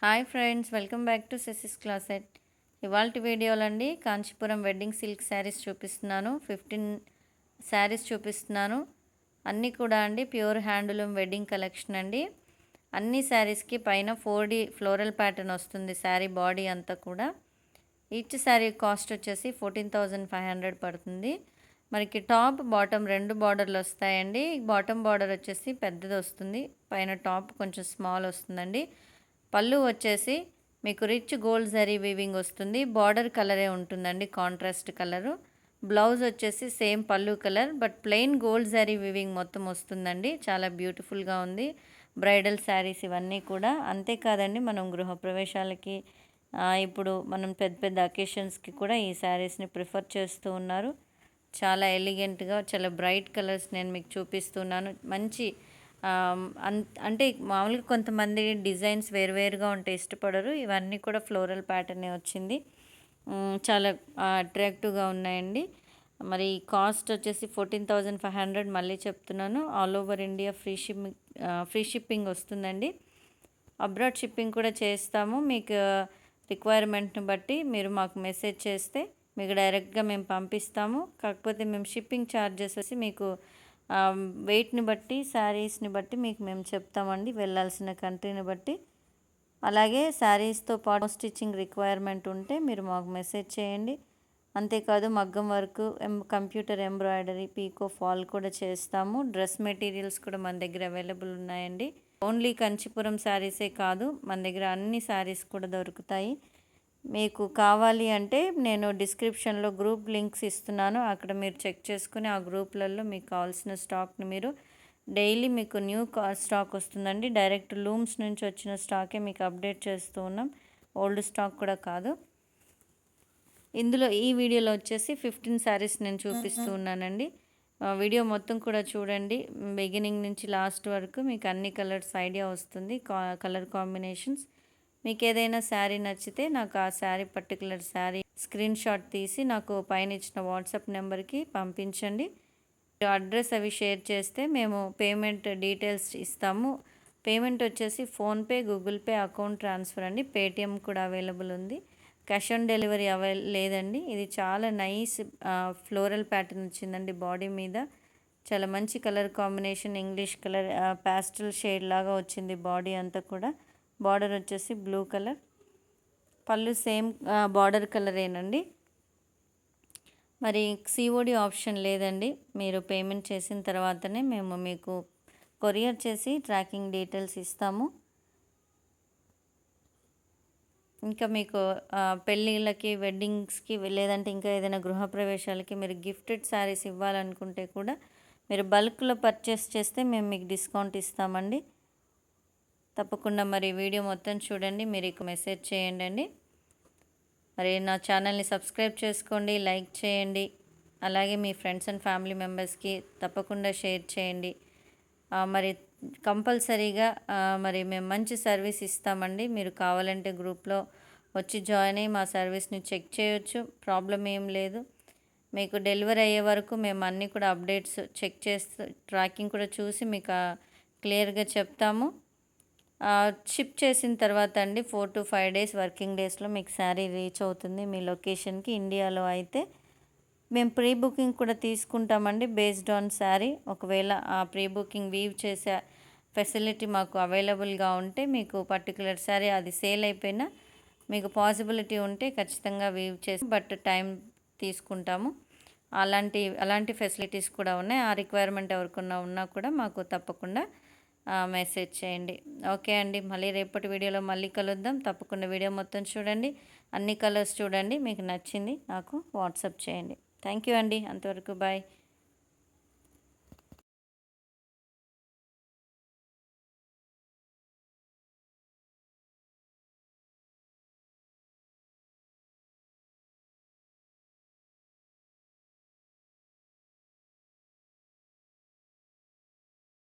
Hi friends, welcome back to సెసిస్ క్లాసెట్. ఇవాల్టి వీడియోలో అండి కాంచీపురం వెడ్డింగ్ సిల్క్ శారీస్ చూపిస్తున్నాను. 15 శారీస్ చూపిస్తున్నాను. అన్నీ కూడా అండి ప్యూర్ హ్యాండ్లూమ్ వెడ్డింగ్ కలెక్షన్ అండి. అన్ని శారీస్కి పైన 4D ఫ్లోరల్ ప్యాటర్న్ వస్తుంది. శారీ బాడీ అంతా కూడా ఈచ్ శారీ కాస్ట్ వచ్చేసి 14,500 పడుతుంది. మనకి టాప్ బాటమ్ 2 బార్డర్లు వస్తాయండి. బాటమ్ బార్డర్ వచ్చేసి పెద్దది వస్తుంది, పైన టాప్ కొంచెం స్మాల్ వస్తుందండి. పళ్ళు వచ్చేసి మీకు రిచ్ గోల్డ్ జరీ వీవింగ్ వస్తుంది. బార్డర్ కలరే ఉంటుందండి, కాంట్రాస్ట్ కలరు. బ్లౌజ్ వచ్చేసి సేమ్ పళ్ళు colour, but plain gold zari weaving మొత్తం వస్తుందండి. చాలా బ్యూటిఫుల్గా ఉంది. బ్రైడల్ శారీస్ ఇవన్నీ కూడా. అంతేకాదండి, మనం గృహప్రవేశాలకి ఇప్పుడు మనం పెద్ద పెద్ద అకేషన్స్కి కూడా ఈ శారీస్ని ప్రిఫర్ చేస్తూ ఉన్నారు. చాలా ఎలిగెంట్గా, చాలా బ్రైట్ కలర్స్ నేను మీకు చూపిస్తున్నాను. మంచి అంటే మామూలుగా కొంతమంది డిజైన్స్ వేరువేరుగా ఉంటే ఇష్టపడరు. ఇవన్నీ కూడా ఫ్లోరల్ ప్యాటర్నే వచ్చింది. చాలా అట్రాక్టివ్గా ఉన్నాయండి. మరి కాస్ట్ వచ్చేసి 14,500 మళ్ళీ చెప్తున్నాను. All over India free shipping వస్తుందండి. అబ్రాడ్ షిప్పింగ్ కూడా చేస్తాము. మీకు రిక్వైర్మెంట్ని బట్టి మీరు మాకు మెసేజ్ చేస్తే మీకు డైరెక్ట్గా మేము పంపిస్తాము. కాకపోతే మేము షిప్పింగ్ ఛార్జెస్ వచ్చి మీకు వెయిట్ని బట్టి, శారీస్ని బట్టి మీకు మేము చెప్తామండి, వెళ్ళాల్సిన కంట్రీని బట్టి. అలాగే శారీస్తో పాటు స్టిచ్చింగ్ రిక్వైర్మెంట్ ఉంటే మీరు మాకు మెసేజ్ చేయండి. అంతేకాదు మగ్గం వర్క్, కంప్యూటర్ ఎంబ్రాయిడరీ, పీకో ఫాల్ కూడా చేస్తాము. డ్రెస్ మెటీరియల్స్ కూడా మన దగ్గర అవైలబుల్ ఉన్నాయండి. ఓన్లీ కంచీపురం శారీసే కాదు, మన దగ్గర అన్ని శారీస్ కూడా దొరుకుతాయి. మీకు కావాలి అంటే నేను డిస్క్రిప్షన్లో గ్రూప్ లింక్స్ ఇస్తున్నాను. అక్కడ మీరు చెక్ చేసుకుని ఆ గ్రూప్లలో మీకు కావాల్సిన స్టాక్ని మీరు డైలీ మీకు న్యూ స్టాక్ వస్తుందండి. డైరెక్ట్ లూమ్స్ నుంచి వచ్చిన స్టాకే మీకు అప్డేట్ చేస్తూ ఉన్నాం, ఓల్డ్ స్టాక్ కూడా కాదు. ఇందులో ఈ వీడియోలో వచ్చేసి 15 శారీస్ నేను చూపిస్తూ ఉన్నానండి. వీడియో మొత్తం కూడా చూడండి, బిగినింగ్ నుంచి లాస్ట్ వరకు మీకు అన్ని కలర్స్ ఐడియా వస్తుంది, కలర్ కాంబినేషన్స్. మీకు ఏదైనా శారీ నచ్చితే నాకు ఆ sari particular sari screen shot తీసి నాకు పైన ఇచ్చిన వాట్సాప్ నెంబర్కి పంపించండి. అడ్రస్ అవి షేర్ చేస్తే మేము పేమెంట్ డీటెయిల్స్ ఇస్తాము. పేమెంట్ వచ్చేసి PhonePe, Google pay, account transfer అండి. పేటిఎం కూడా అవైలబుల్ ఉంది. క్యాష్ ఆన్ డెలివరీ లేదండి. ఇది చాలా నైస్ ఫ్లోరల్ ప్యాటర్న్ వచ్చిందండి బాడీ మీద. చాలా మంచి colour combination, English colour pastel shade లాగా వచ్చింది బాడీ అంతా కూడా. బార్డర్ వచ్చేసి బ్లూ కలర్, పళ్ళు సేమ్ బార్డర్ కలరేనండి. మరి సిఓడి ఆప్షన్ లేదండి. మీరు పేమెంట్ చేసిన తర్వాతనే మేము మీకు కొరియర్ చేసి ట్రాకింగ్ డీటెయిల్స్ ఇస్తాము. ఇంకా మీకు పెళ్ళిళ్ళకి, వెడ్డింగ్స్కి, లేదంటే ఇంకా ఏదైనా గృహప్రవేశాలకి మీరు గిఫ్టెడ్ శారీస్ ఇవ్వాలనుకుంటే కూడా మీరు బల్క్లో పర్చేస్ చేస్తే మేము మీకు డిస్కౌంట్ ఇస్తామండి. తప్పకుండా మరి వీడియో మొత్తం చూడండి, మీరు ఇక మెసేజ్ చేయండి. మరి నా ఛానల్ని సబ్స్క్రైబ్ చేసుకోండి, లైక్ చేయండి. అలాగే మీ ఫ్రెండ్స్ అండ్ ఫ్యామిలీ మెంబర్స్కి తప్పకుండా షేర్ చేయండి. మరి కంపల్సరీగా మరి మేము మంచి సర్వీస్ ఇస్తామండి. మీరు కావాలంటే గ్రూప్లో వచ్చి జాయిన్ అయ్యి మా సర్వీస్ని చెక్ చేయొచ్చు, ప్రాబ్లం ఏం లేదు. మీకు డెలివరీ అయ్యే వరకు మేము అన్నీ కూడా అప్డేట్స్ చెక్ చేస్తూ ట్రాకింగ్ కూడా చూసి మీకు క్లియర్గా చెప్తాము. షిప్ చేసిన తర్వాత అండి 4 to 5 డేస్ వర్కింగ్ డేస్లో మీకు శారీ రీచ్ అవుతుంది మీ లొకేషన్కి. ఇండియాలో అయితే మేము ప్రీ బుకింగ్ కూడా తీసుకుంటామండి బేస్డ్ ఆన్ శారీ. ఒకవేళ ఆ ప్రీ బుకింగ్ వీవ్ చేసే ఫెసిలిటీ మాకు అవైలబుల్గా ఉంటే, మీకు పర్టికులర్ శారీ అది సేల్ అయిపోయినా మీకు పాసిబిలిటీ ఉంటే ఖచ్చితంగా వీవ్ చేసి, బట్ టైం తీసుకుంటాము. అలాంటి ఫెసిలిటీస్ కూడా ఉన్నాయి. ఆ రిక్వైర్మెంట్ ఎవరికన్నా ఉన్నా కూడా మాకు తప్పకుండా మెసేజ్ చేయండి. ఓకే అండి, మళ్ళీ రేపటి వీడియోలో మళ్ళీ కలుద్దాం. తప్పకుండా వీడియో మొత్తం చూడండి, అన్ని కలర్స్ చూడండి, మీకు నచ్చింది నాకు వాట్సాప్ చేయండి. థ్యాంక్ యూ అండి, అంతవరకు బాయ్.